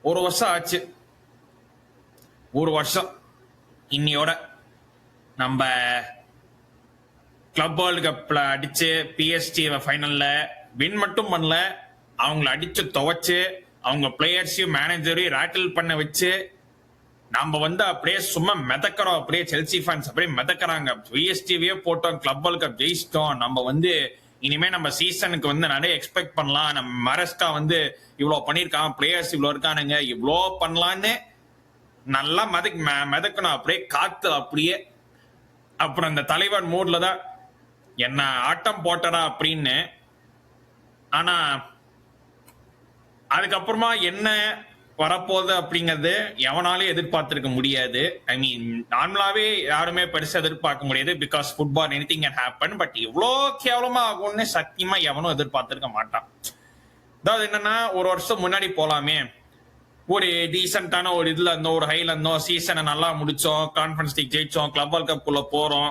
ஒரு வருஷம் ஆச்சு. ஒரு வருஷம் இன்னையோட நம்ம கிளப் வேர்ல்டு கப்ல அடிச்சு பிஎஸ்டி ஃபைனல்ல வின் மட்டும் பண்ணல, அவங்கள அடிச்சு துவைச்சு அவங்க பிளேயர்ஸையும் மேனேஜரையும் ரேட்டில் பண்ண வச்சு நம்ம வந்து அப்படியே சும்மா மிதக்கிறோம். அப்படியே செல்சி ஃபேன்ஸ் அப்படியே மிதக்கிறாங்க. பிஎஸ்டிவே போட்டோம், கிளப் வேர்ல்டு கப் ஜெயிச்சிட்டோம். நம்ம வந்து இனிமே நம்ம சீசனுக்கு வந்து நிறைய எக்ஸ்பெக்ட் பண்ணலாம். நம்ம மரஸ்கா வந்து இவ்வளவு பண்ணிருக்கான், பிளேயர்ஸ் இவ்வளவு இருக்கானுங்க, இவ்வளோ பண்ணலான்னு நல்லா மிதக்கணும். அப்படியே காத்து அப்படியே. அப்புறம் அந்த தலைவர் மூட்ல தான் என்ன ஆட்டம் போட்டடா அப்படின்னு. ஆனா அதுக்கப்புறமா என்ன வரப்போகுது அப்படிங்கிறது எவனாலும் எதிர்பார்த்திருக்க முடியாது. ஐ மீன் நார்மலாவே யாருமே பெருசா எதிர்பார்க்க முடியாது. Because football anything can happen. But இவ்வளோ கேவலமா ஆகும்னு சத்தியமா எவனும் எதிர்பார்த்திருக்க மாட்டான். அதாவது என்னன்னா, ஒரு வருஷம் முன்னாடி போலாமே, ஒரு டீசென்டான ஒரு இதுல இருந்தோம், ஒரு ஹைல இருந்தோம், சீசனை நல்லா முடிச்சோம், கான்ஃபரன்ஸ் லீக் ஜெயிச்சோம், கிளப் வேர்ல்ட் கப் குள்ள போறோம்,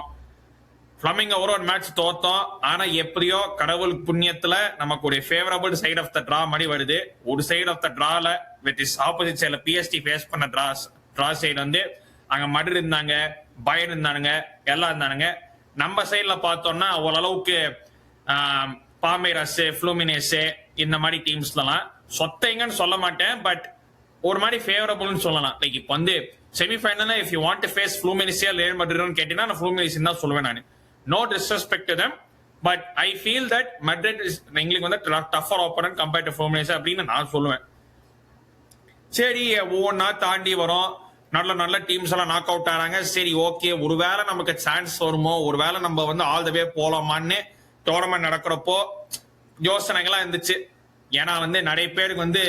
பிளமிங்க ஒரு மேட்ச் தோத்தோம். ஆனா எப்படியோ கடவுள் புண்ணியத்துல நமக்கு ஒரு favourable side of the draw மாதிரி வருது. ஒரு சைட் ஆஃப் த டிரால வித் இஸ் ஆப்போசிட் சைட்ல பிஎஸ்டி ஃபேஸ் பண்ண டிரா சைடு வந்து அங்க மட்ரிட் இருந்தாங்க, பயன் இருந்தானுங்க, எல்லாம் இருந்தானுங்க. நம்ம சைட்ல பார்த்தோம்னா ஓரளவுக்கு பாமேரஸ், ஃப்ளூமினேஸ் இந்த மாதிரி டீம்ஸ்லாம் சொத்தைங்கன்னு சொல்ல மாட்டேன், பட் ஒரு மாதிரி ஃபேவரபிள்னு சொல்லலாம். லைக் இப்போ வந்து செமிஃபைனல்ல if you want to face ஃப்ளூமினிஸியா ரியல் மட்ரிட்னு கேட்டீங்கன்னா நான் ஃப்ளூமினிஸ் தான் சொல்லுவேன். நான் no disrespect to them, but I feel that Madrid is எங்களுக்கு வந்து tougher opponent compared to Fluminense அப்படின்னு நான் சொல்லுவேன். சரி, ஒவ்வொன்றா தாண்டி வரும், நல்ல நல்ல டீம்ஸ் எல்லாம் நாக் அவுட் ஆறாங்க. சரி ஓகே, ஒருவேளை நமக்கு சான்ஸ் வருமோ, ஒருவேளை நம்ம வந்து ஆல் த வே போலாமான்னு டோர்னமெண்ட் நடக்கிறப்போ யோசனைகள்லாம் இருந்துச்சு. ஏன்னா வந்து நிறைய பேருக்கு வந்து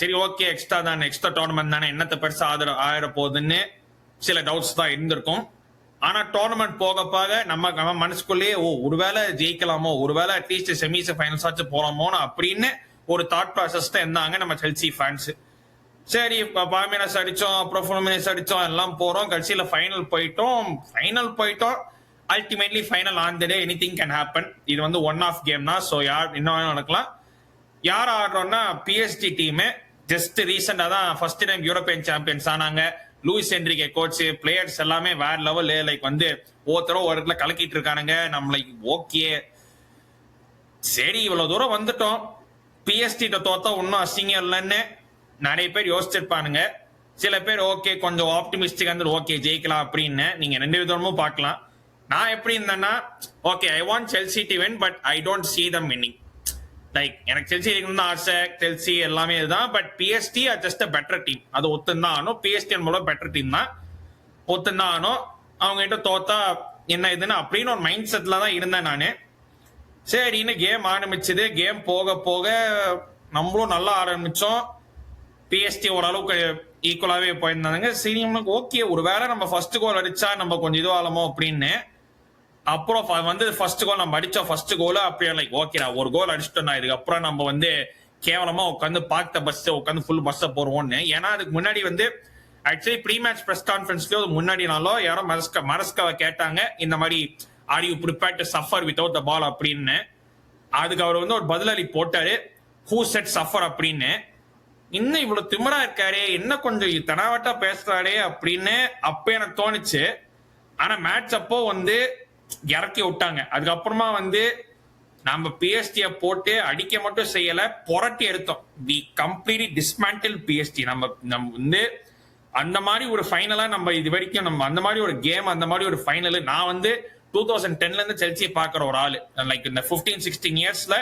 சரி ஓகே எக்ஸ்ட்ரா டோர்னமெண்ட் தானே, என்னத்தை பெருசா ஆயிட போகுதுன்னு சில டவுட்ஸ் தான் இருந்திருக்கும். ஆனா டோர்னமெண்ட் போக போக நம்ம மனசுக்குள்ளேயே ஒருவேளை ஜெயிக்கலாமோ, ஒருவேளை அட்லீஸ்ட் செமிஸ் ஃபைனல்ஸ் ஆச்சு போலாமோ அப்படின்னு ஒரு தாட் ப்ராசஸ் தான் இருந்தாங்க நம்ம செல்சி ஃபேன்ஸ். சரி, பாமினஸ் அடிச்சோம், அப்புறம் ஃபுல்மினஸ் அடிச்சோம், எல்லாம் போறோம். கடைசியில ஃபைனல் போயிட்டோம். Ultimately final on the day anything can happen. இது வந்து ஒன் ஆஃப் கேம் தான். ஸோ யார் என்ன வேணும் நடக்கலாம். யார் ஆடுறோம்னா பிஎஸ்டி டீம் ஜஸ்ட் ரீசெண்டா தான் ஃபர்ஸ்ட் டைம் யூரோப்பியன் சாம்பியன்ஸ் ஆனாங்க. லூயிஸ் என்ரிகே கோச், பிளேயர்ஸ் எல்லாமே வேற லெவல். லைக் வந்து ஒருத்தரோ ஒரு இடத்துல கலக்கிட்டு இருக்கானுங்க. நம்ம லைக் ஓகே சரி இவ்வளவு தூரம் வந்துட்டோம், பிஎஸ்டி தோத்தா இன்னும் அசிங்கம் இல்லைன்னு நிறைய பேர் யோசிச்சிருப்பானுங்க. சில பேர் ஓகே கொஞ்சம் ஆப்டிமிஸ்டிக் வந்து ஓகே ஜெயிக்கலாம் அப்படின்னு. நீங்க ரெண்டு விதமும் பார்க்கலாம். நான் எப்படி இருந்தேன்னா, okay I want Chelsea to win, but I don't see them winning. Like எனக்கு செல்சி தான் ஆசை, செல்சி எல்லாமே இதுதான். But PSG are just a better team, அது ஒத்துந்தான் ஆனும். பிஎஸ்டி மூலம் பெட்டர் டீம் தான், ஒத்துந்தான் ஆனும். அவங்க கிட்ட தோத்தா என்ன இதுன்னு அப்படின்னு ஒரு மைண்ட் செட்ல தான் இருந்தேன் நானு. சரின்னு கேம் ஆரம்பிச்சது. கேம் போக போக நம்மளும் நல்லா ஆரம்பிச்சோம். பிஎஸ்டி ஓரளவுக்கு ஈக்குவலாவே போயிருந்தாங்க. சரி நம்மளுக்கு ஓகே, ஒருவேளை நம்ம ஃபர்ஸ்ட் கோல் அடிச்சா நம்ம கொஞ்சம் இதுவாகலாமோ அப்படின்னு. அப்புறம் வந்து ஃபர்ஸ்ட் கோல் நம்ம அடிச்சோம். ஃபர்ஸ்ட் கோல் அப்படியே லைக் ஓகேடா ஒரு கோல் அடிச்சிட்டோம்னா இதுக்கப்புறம் நம்ம வந்து கேவலமா உட்காந்து பார்த்த பஸ் உட்காந்து ஃபுல் பஸ்ஸை போறோம்னு. ஏன்னா அதுக்கு முன்னாடி வந்து ஆக்சுவலி ப்ரீ மேட்ச் பிரஸ் கான்ஃபரன்ஸ்லயோ முன்னாடினாலோ யாரோ மரஸ்காவை கேட்டாங்க, இந்த மாதிரி are you prepare to suffer without the ball அப்படின்னு. அதுக்கு அவர் வந்து ஒரு பதிலளி போட்டாரு, ஹூ செட் சஃபர் அப்படின்னு. இன்னும் இவ்வளவு திமிரா இருக்காரு, என்ன கொஞ்சம் தனாவட்டா பேசுறாரே அப்படின்னு அப்ப எனக்கு தோணுச்சு. ஆனா மேட்ச் அப்போ வந்து இறக்கி விட்டாங்க. அதுக்கப்புறமா வந்து நம்ம பிஎஸ்டியை போட்டு அடிக்க மட்டும் செய்யல, புரட்டி எடுத்தோம். We completely dismantle PSG. நம்ம வந்து அந்த மாதிரி ஒரு ஃபைனலா நம்ம இது வரைக்கும் நம்ம அந்த மாதிரி ஒரு கேம், அந்த மாதிரி ஒரு ஃபைனல் நான் வந்து 2010ல இருந்து செல்சியை பாக்குற ஒரு ஆளு. லைக் இந்த 15-16 இயர்ஸ்ல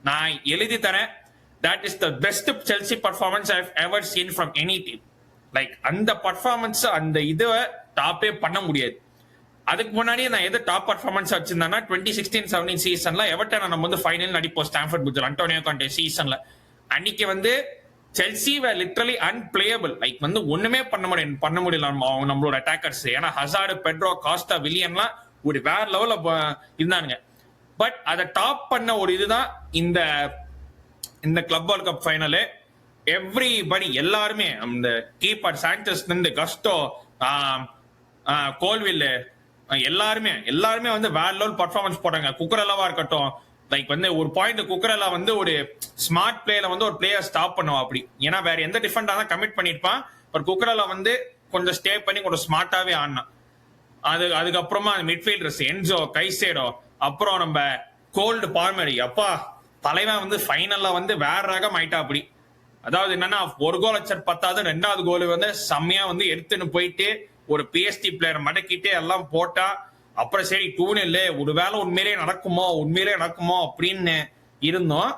நான் எழுதி தரேன், that is the best Chelsea performance I've ever seen from any team. Like அந்த பர்ஃபார்மன்ஸ் அந்த இதுவை டாப்பே பண்ண முடியாது. அதுக்கு முன்னாடி நான் எது டாப் பர்ஃபார்மன்ஸ் வச்சிருந்தேன்னா 2016-17 சீசன்ல எவர்டன் நம்ம வந்து ஃபைனல் நடிப்போம் ஸ்டாம்ஃபோர்ட் பிரிட்ஜ்ல அன்டோனியோ கான்டே சீசன்ல. அன்னைக்கு வந்து செல்சி வேர் லிட்டரலி அன்பிளேயபிள். லைக் வந்து ஒண்ணுமே பண்ண முடியல நம்மளோட அட்டாக்கர்ஸ். ஏன்னா ஹசார்டு, பெட்ரோ, காஸ்டா, வில்லியன்லாம் ஒரு வேற லெவல்ல இருந்தானுங்க. பட் அதை டாப் பண்ண ஒரு இதுதான் இந்த club world cup final. Everybody எல்லாருமே அந்த கீப்பர் சாnchez இருந்து கஸ்டோ, கோல்வில் எல்லாருமே வந்து வேற லெவல் பர்ஃபார்மன்ஸ் போட்டாங்க. குக்கரலாவா இருக்கட்டும், லைக் வந்து ஒரு பாயிண்ட் குக்கரலா வந்து ஒரு ஸ்மார்ட் பிளேல வந்து ஒரு பிளேயர் ஸ்டாப் பண்ணுவா அப்படி. ஏன்னா வேற எந்த டிஃபெண்டா தான் கமிட் பண்ணிருப்பான், பட் குக்கரலா வந்து கொஞ்சம் ஸ்டே பண்ணி கொஞ்சம் ஸ்மார்ட்டாவே ஆடினான். அதுக்கப்புறமா மிட்ஃபீல்டர்ஸ் என்ஜோ, கைசேடோ, அப்புறம் நம்ம கோல்டு பால்மரி, அப்பா தலைவன் வந்து ஃபைனல்ல வந்து வேற ரகம் ஆயிட்டா அப்படி. அதாவது என்னன்னா ஒரு கோல் அச்சட் பத்தாவது, ரெண்டாவது கோல் வந்து செம்மையா வந்து எடுத்துன்னு போயிட்டு ஒரு பிஎஸ்டி பிளேயர் மடக்கிட்டு எல்லாம் போட்டா. அப்புறம் சரி 2-0 ஒருவேளை உண்மையிலே நடக்குமோ அப்படின்னு இருந்தோம்.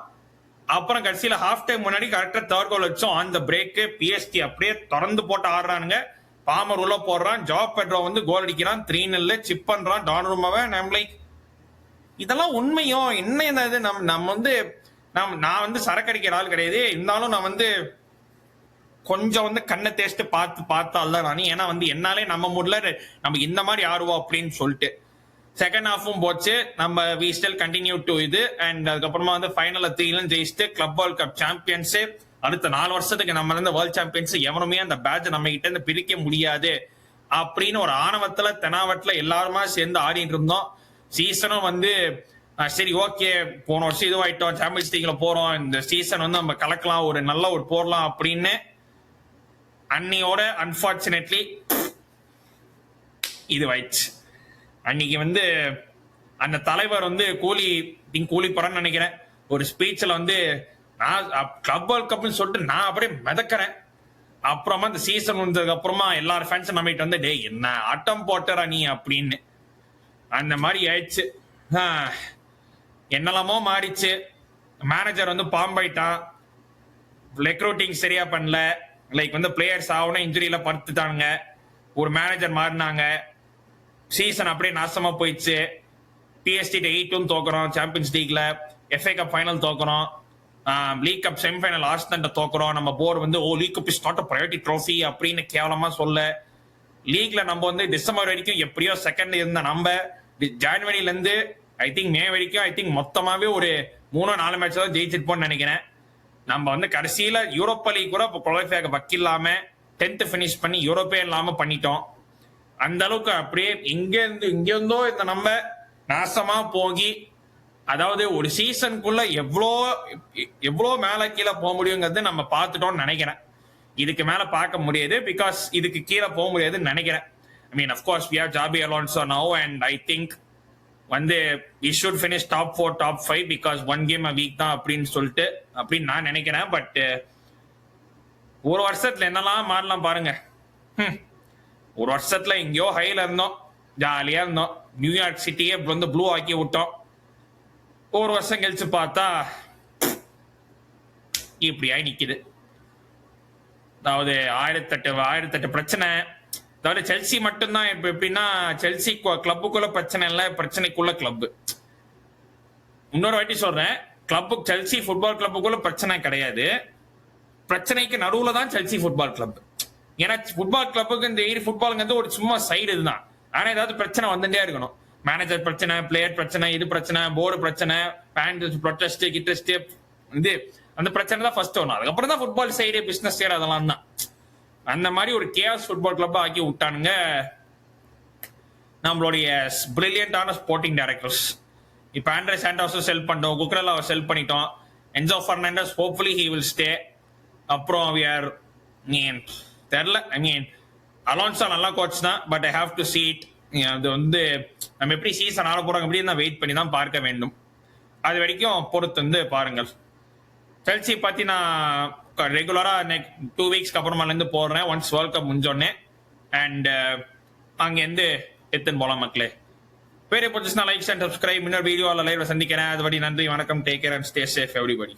அப்புறம் கடைசியில ஹாஃப் டைம் முன்னாடி கரெக்டா தேர்ட் கோல் வச்சோம். அந்த பிரேக் பிஎஸ்டி அப்படியே திறந்து போட்டு ஆடுறானுங்க. பாமர் உள்ள போடுறான், ஜாப் பெட்ரோ வந்து கோல் அடிக்கிறான், 3-0 சிப் பண்றான் டானுருமாவை. லைக் இதெல்லாம் உண்மையோ என்ன இது? நம்ம வந்து நான் வந்து சரக்கு அடிக்கிற ஆள் கிடையாது, இருந்தாலும் நான் வந்து கொஞ்சம் வந்து கண்ணை தேய்ச்சிட்டு பார்த்தால்தான் நான். ஏன்னா வந்து என்னாலே நம்ம முடியல நம்ம இந்த மாதிரி ஆடுவோம் அப்படின்னு சொல்லிட்டு. செகண்ட் ஹாஃபும் போச்சு, நம்ம வி ஸ்டில் கண்டினியூ டு இது. அண்ட் அதுக்கப்புறமா வந்து ஃபைனல்ல 3 ஜெயிச்சுட்டு கிளப் வேர்ல்ட் கப் சாம்பியன்ஸ். அடுத்த 4 வருஷத்துக்கு நம்ம இருந்து வேர்ல்ட் சாம்பியன்ஸ் எவனுமே அந்த பேட்ச் நம்ம கிட்ட இருந்து பிரிக்க முடியாது அப்படின்னு ஒரு ஆணவத்துல தெனாவட்டுல எல்லாருமா சேர்ந்து ஆடிட்டு இருந்தோம். சீசனும் வந்து சரி ஓகே, போன வருஷம் இதுவாயிட்டோம், சாம்பியன்ஸ் லீக்ல போறோம், இந்த சீசன் வந்து நம்ம கலக்கலாம், ஒரு நல்ல ஒரு போடலாம் அப்படின்னு. அன்னையோட அன்பார்ச்சுனேட்லி இதுவாயிடுச்சு. அன்னைக்கு வந்து அந்த தலைவர் வந்து கூலி போறான்னு நினைக்கிறேன், ஒரு ஸ்பீச்ல வந்து நான் கிளப் வேர்ல்ட் கப்னு சொல்லிட்டு நான் அப்படியே மிதக்கிறேன். அப்புறமா இந்த சீசன் வந்ததுக்கு அப்புறமா எல்லாரும் ஃபேன்ஸ் நம்மகிட்ட வந்து டேய் என்ன ஆட்டம் போட்டரா நீ அப்படின்னு அந்த மாதிரி ஆயிடுச்சு. என்னெல்லாமோ மாறிச்சு. மேனேஜர் வந்து பாம்பாயிட்டான், ரெக்ரூட்டிங் சரியா பண்ணல, லைக் வந்து பிளேயர்ஸ் ஆகணும் இன்ஜுரியில படுத்துட்டானுங்க, ஒரு மேனேஜர் மாறினாங்க, சீசன் அப்படியே நாசமா போயிடுச்சு. பிஎஸ்டி 8 தோக்குறோம் சாம்பியன்ஸ் லீக்ல, எஃப்ஏ கப் ஃபைனல் தோக்குறோம், லீக் கப் செமிஃபைனல் ஆர்சனல்ட்ட தோக்குறோம். நம்ம போர்டு வந்து league cup is not a priority trophy அப்படின்னு கேவலமா சொல்ல. லீக்ல நம்ம வந்து டிசம்பர் வரைக்கும் எப்படியோ செகண்ட் இருந்த நம்ம ஜனவரில இருந்து ஐ திங்க் மே வரைக்கும் ஐ திங்க் மொத்தமாவே ஒரு 3-4 மேட்ச் தான் ஜெயிச்சிருப்போம்னு நினைக்கிறேன். நம்ம வந்து கடைசியில யூரோப்பா லீக் கூட குவாலிஃபை வக்கில்லாம 10th பினிஷ் பண்ணி யூரோப்பே இல்லாம பண்ணிட்டோம். அந்த அளவுக்கு அப்படியே இங்கிருந்தோ இந்த நம்ம நாசமா போகி, அதாவது ஒரு சீசனுக்குள்ள எவ்வளோ மேல கீழே போக முடியுங்கிறது நம்ம பார்த்துட்டோம்னு நினைக்கிறேன். இதுக்கு மேல பார்க்க முடியாது, பிகாஸ் இதுக்கு கீழே போக முடியாதுன்னு நினைக்கிறேன். I mean, of course, we have Xabi Alonso now, and I think வந்து we should finish top 4, top 5 because one game a week தான் அப்படின்னு நான் நினைக்கிறேன். பட் ஒரு வருஷத்துல என்னெல்லாம் மாறலாம் பாருங்க. ஒரு வருஷத்துல எங்கேயோ ஹைல இருந்தோம், ஜாலியா இருந்தோம், நியூயார்க் சிட்டியே வந்து ப்ளூ ஆக்கி விட்டோம். ஒரு வருஷம் கழிச்சு பார்த்தா இப்படியாய் நிக்குது. அதாவது 1008 பிரச்சனை. அதாவது செல்சி மட்டும்தான் இப்ப எப்படின்னா, செல்சி கிளப்புக்குள்ள பிரச்சனை இல்ல, பிரச்சனைக்குள்ள கிளப். இன்னொரு வாட்டி சொல்றேன், செல்சி ஃபுட்பால் கிளப்புக்குள்ள பிரச்சனை கிடையாது, பிரச்சனைக்கு நடுவுல தான் செல்சி ஃபுட்பால் கிளப். ஏன்னா ஃபுட்பால் கிளப்புக்கு இந்த ஃபுட்பாலுங்கிறது ஒரு சும்மா சைடு இதுதான். ஆனா ஏதாவது பிரச்சனை வந்துட்டே இருக்கணும். மேனேஜர் பிரச்சனை, பிளேயர் பிரச்சனை, இது பிரச்சனை, போர்டு பிரச்சனை, ஃபேன்ஸ் ப்ரொடெஸ்ட் கிட்டஸ்ட், இது அந்த பிரச்சனை தான் ஃபர்ஸ்ட் வரணும். அதுக்கப்புறம் தான் ஃபுட்பால் சைடு, பிசினஸ் சைடு அதெல்லாம் தான். அந்த மாதிரி ஒரு கேஸ் ஃபுட்பால் கிளப்பா ஆக்கி விட்டானுங்க நம்மளுடைய பிரில்லியண்டான ஸ்போர்ட்டிங் டைரக்டர்ஸ். இப்போ ஆண்ட்ரே சாண்டோஸை செல் பண்ணிட்டோம், குக்ரெல்லாவை செல் பண்ணிட்டோம், Enzo Fernandez hopefully he will stay. அப்புறம் தெரியல, ஐ மீன் அலோன்சோ நல்ல கோச் தான், but I have to see it. அது வந்து நம்ம எப்படி சீசன் ஆட போறாங்க அப்படின்னு தான் வெயிட் பண்ணி தான் பார்க்க வேண்டும். அது வரைக்கும் பொறுத்து வந்து பாருங்கள். செல்சி பத்தி நான் ரெகுலரா 2 வீக்ஸ்க்கு அப்புறமால இருந்து போடுறேன், ஒன்ஸ் வேர்ல்ட் கப் முடிஞ்சோடனே. அண்ட் அங்கேருந்து எத்தனை போலாம் மக்களே. வேறு பிடிச்சிச்சுன்னா லைக் அண்ட் சப்ஸ்கிரைப். இன்னொரு வீடியோ லைவ்ல சந்திக்கிறேன். அது வரை நன்றி, வணக்கம், take care and stay safe everybody.